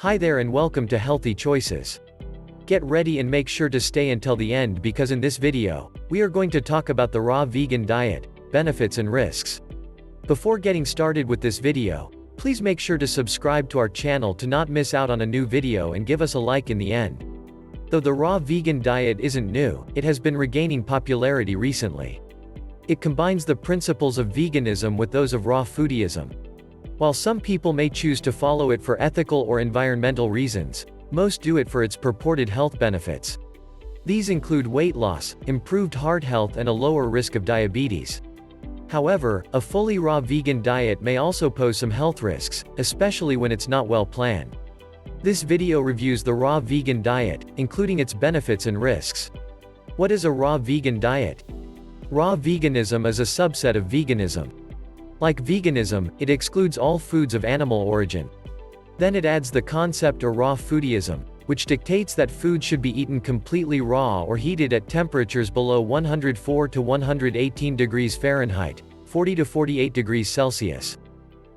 Hi there and welcome to Healthy Choices. Get ready and make sure to stay until the end because in this video, we are going to talk about the raw vegan diet, benefits and risks. Before getting started with this video, please make sure to subscribe to our channel to not miss out on a new video and give us a like in the end. Though the raw vegan diet isn't new, it has been regaining popularity recently. It combines the principles of veganism with those of raw foodism. While some people may choose to follow it for ethical or environmental reasons, most do it for its purported health benefits. These include weight loss, improved heart health and a lower risk of diabetes. However, a fully raw vegan diet may also pose some health risks, especially when it's not well planned. This video reviews the raw vegan diet, including its benefits and risks. What is a raw vegan diet? Raw veganism is a subset of veganism. Like veganism, it excludes all foods of animal origin. Then it adds the concept of raw foodism, which dictates that food should be eaten completely raw or heated at temperatures below 104 to 118 degrees Fahrenheit, 40 to 48 degrees Celsius.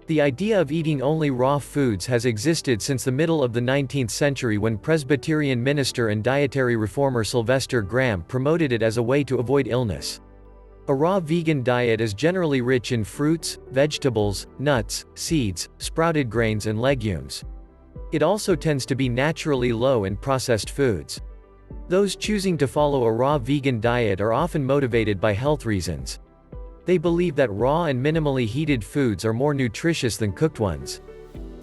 The idea of eating only raw foods has existed since the middle of the 19th century when Presbyterian minister and dietary reformer Sylvester Graham promoted it as a way to avoid illness. A raw vegan diet is generally rich in fruits, vegetables, nuts, seeds, sprouted grains and legumes. It also tends to be naturally low in processed foods. Those choosing to follow a raw vegan diet are often motivated by health reasons. They believe that raw and minimally heated foods are more nutritious than cooked ones.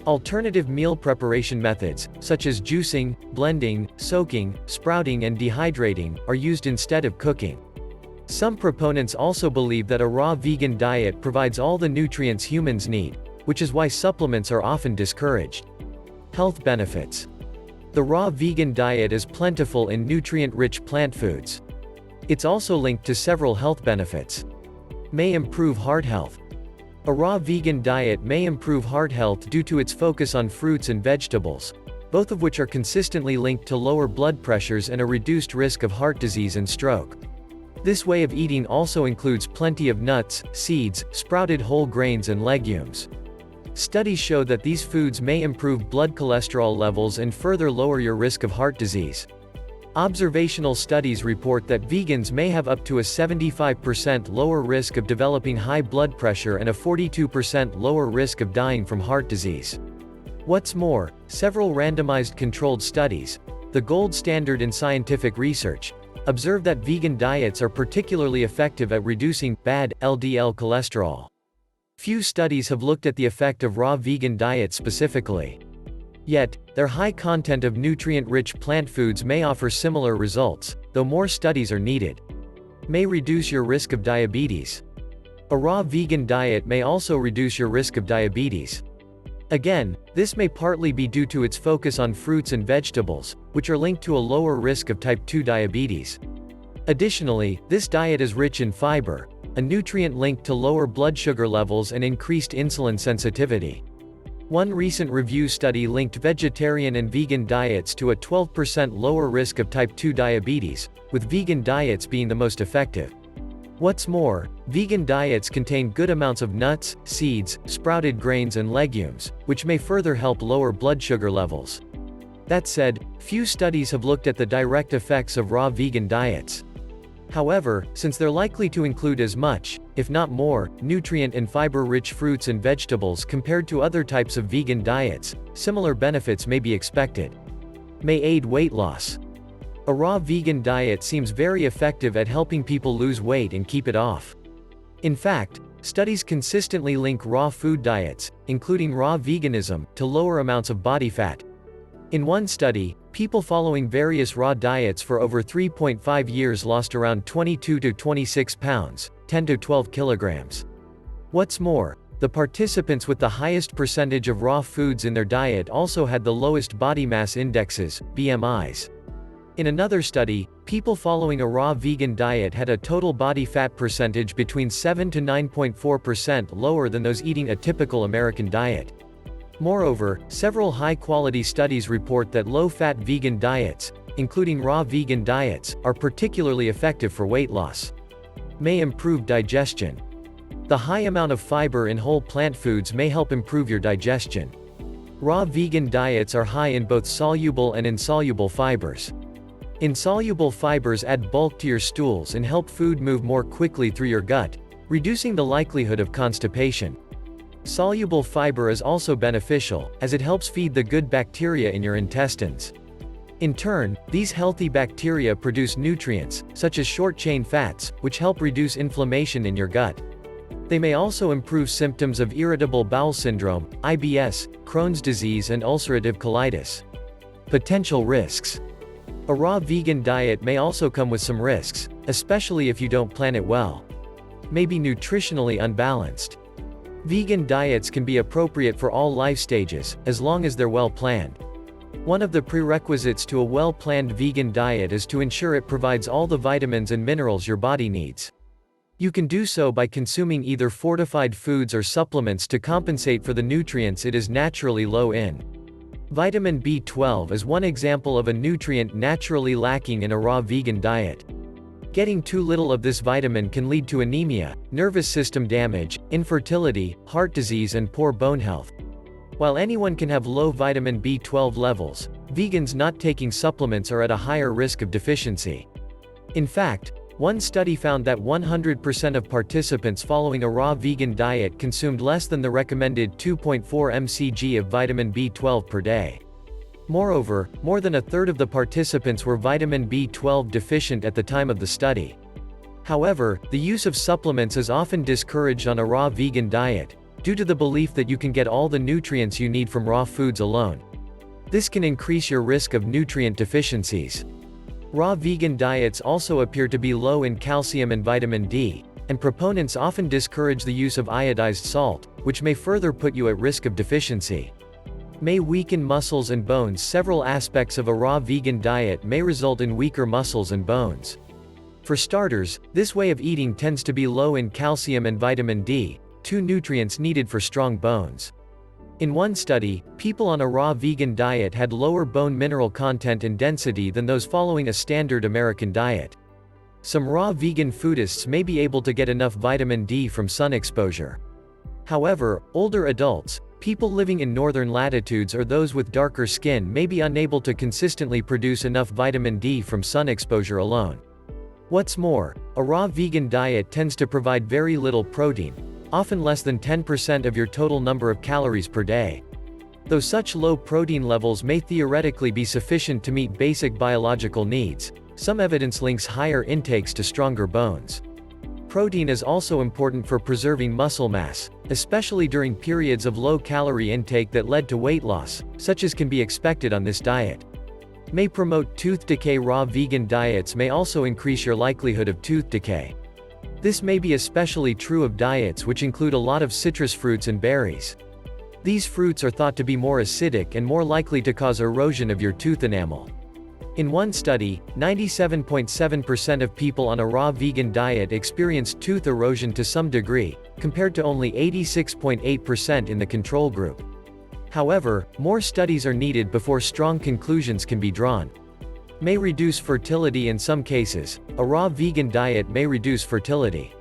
Alternative meal preparation methods, such as juicing, blending, soaking, sprouting and dehydrating, are used instead of cooking. Some proponents also believe that a raw vegan diet provides all the nutrients humans need, which is why supplements are often discouraged. Health benefits. The raw vegan diet is plentiful in nutrient-rich plant foods. It's also linked to several health benefits. May improve heart health. A raw vegan diet may improve heart health due to its focus on fruits and vegetables, both of which are consistently linked to lower blood pressures and a reduced risk of heart disease and stroke. This way of eating also includes plenty of nuts, seeds, sprouted whole grains and legumes. Studies show that these foods may improve blood cholesterol levels and further lower your risk of heart disease. Observational studies report that vegans may have up to a 75% lower risk of developing high blood pressure and a 42% lower risk of dying from heart disease. What's more, several randomized controlled studies, the gold standard in scientific research, observe that vegan diets are particularly effective at reducing bad LDL cholesterol. Few studies have looked at the effect of raw vegan diets specifically. Yet, their high content of nutrient-rich plant foods may offer similar results, though more studies are needed. May reduce your risk of diabetes. A raw vegan diet may also reduce your risk of diabetes. Again, this may partly be due to its focus on fruits and vegetables, which are linked to a lower risk of type 2 diabetes. Additionally, this diet is rich in fiber, a nutrient linked to lower blood sugar levels and increased insulin sensitivity. One recent review study linked vegetarian and vegan diets to a 12% lower risk of type 2 diabetes, with vegan diets being the most effective. What's more, vegan diets contain good amounts of nuts, seeds, sprouted grains and legumes, which may further help lower blood sugar levels. That said, few studies have looked at the direct effects of raw vegan diets. However, since they're likely to include as much, if not more, nutrient and fiber-rich fruits and vegetables compared to other types of vegan diets, similar benefits may be expected. May aid weight loss. A raw vegan diet seems very effective at helping people lose weight and keep it off. In fact, studies consistently link raw food diets, including raw veganism, to lower amounts of body fat. In one study, people following various raw diets for over 3.5 years lost around 22 to 26 pounds, 10 to 12 kilograms. What's more, the participants with the highest percentage of raw foods in their diet also had the lowest body mass indexes, BMIs. In another study, people following a raw vegan diet had a total body fat percentage between 7 to 9.4% lower than those eating a typical American diet. Moreover, several high-quality studies report that low-fat vegan diets, including raw vegan diets, are particularly effective for weight loss. May improve digestion. The high amount of fiber in whole plant foods may help improve your digestion. Raw vegan diets are high in both soluble and insoluble fibers. Insoluble fibers add bulk to your stools and help food move more quickly through your gut, reducing the likelihood of constipation. Soluble fiber is also beneficial, as it helps feed the good bacteria in your intestines. In turn, these healthy bacteria produce nutrients, such as short-chain fats, which help reduce inflammation in your gut. They may also improve symptoms of irritable bowel syndrome, IBS, Crohn's disease and ulcerative colitis. Potential risks. A raw vegan diet may also come with some risks, especially if you don't plan it well. May be nutritionally unbalanced. Vegan diets can be appropriate for all life stages, as long as they're well planned. One of the prerequisites to a well-planned vegan diet is to ensure it provides all the vitamins and minerals your body needs. You can do so by consuming either fortified foods or supplements to compensate for the nutrients it is naturally low in. Vitamin B12 is one example of a nutrient naturally lacking in a raw vegan diet. Getting too little of this vitamin can lead to anemia, nervous system damage, infertility, heart disease and poor bone health. While anyone can have low vitamin B12 levels, vegans not taking supplements are at a higher risk of deficiency. In fact, one study found that 100% of participants following a raw vegan diet consumed less than the recommended 2.4 mcg of vitamin B12 per day. Moreover, more than a third of the participants were vitamin B12 deficient at the time of the study. However, the use of supplements is often discouraged on a raw vegan diet, due to the belief that you can get all the nutrients you need from raw foods alone. This can increase your risk of nutrient deficiencies. Raw vegan diets also appear to be low in calcium and vitamin D, and proponents often discourage the use of iodized salt, which may further put you at risk of deficiency. May weaken muscles and bones. Several aspects of a raw vegan diet may result in weaker muscles and bones. For starters, this way of eating tends to be low in calcium and vitamin D, two nutrients needed for strong bones. In one study, people on a raw vegan diet had lower bone mineral content and density than those following a standard American diet. Some raw vegan foodists may be able to get enough vitamin D from sun exposure. However, older adults, people living in northern latitudes or those with darker skin may be unable to consistently produce enough vitamin D from sun exposure alone. What's more, a raw vegan diet tends to provide very little protein, often less than 10% of your total number of calories per day. Though such low protein levels may theoretically be sufficient to meet basic biological needs, some evidence links higher intakes to stronger bones. Protein is also important for preserving muscle mass, especially during periods of low-calorie intake that led to weight loss, such as can be expected on this diet. May promote tooth decay. Raw vegan diets may also increase your likelihood of tooth decay. This may be especially true of diets which include a lot of citrus fruits and berries. These fruits are thought to be more acidic and more likely to cause erosion of your tooth enamel. In one study, 97.7% of people on a raw vegan diet experienced tooth erosion to some degree, compared to only 86.8% in the control group. However, more studies are needed before strong conclusions can be drawn. May reduce fertility. In some cases, a raw vegan diet may reduce fertility.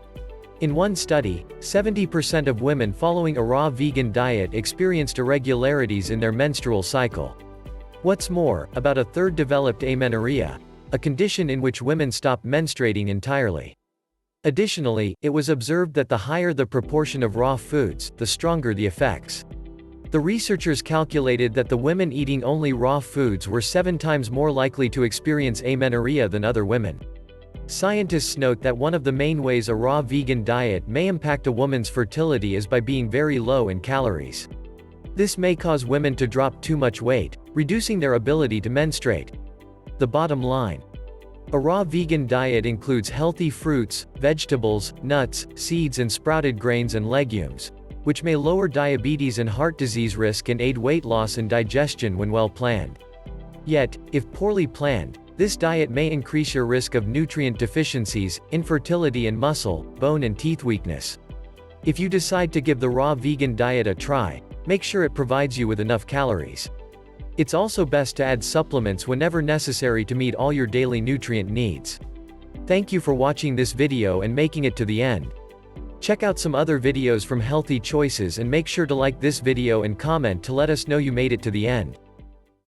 In one study, 70% of women following a raw vegan diet experienced irregularities in their menstrual cycle. What's more, about a third developed amenorrhea, a condition in which women stop menstruating entirely. Additionally, it was observed that the higher the proportion of raw foods, the stronger the effects. The researchers calculated that the women eating only raw foods were 7 times more likely to experience amenorrhea than other women. Scientists note that one of the main ways a raw vegan diet may impact a woman's fertility is by being very low in calories. This may cause women to drop too much weight, reducing their ability to menstruate. The bottom line. A raw vegan diet includes healthy fruits, vegetables, nuts, seeds and sprouted grains and legumes, which may lower diabetes and heart disease risk and aid weight loss and digestion when well planned. Yet, if poorly planned, this diet may increase your risk of nutrient deficiencies, infertility and muscle, bone and teeth weakness. If you decide to give the raw vegan diet a try, make sure it provides you with enough calories. It's also best to add supplements whenever necessary to meet all your daily nutrient needs. Thank you for watching this video and making it to the end. Check out some other videos from Healthy Choices and make sure to like this video and comment to let us know you made it to the end.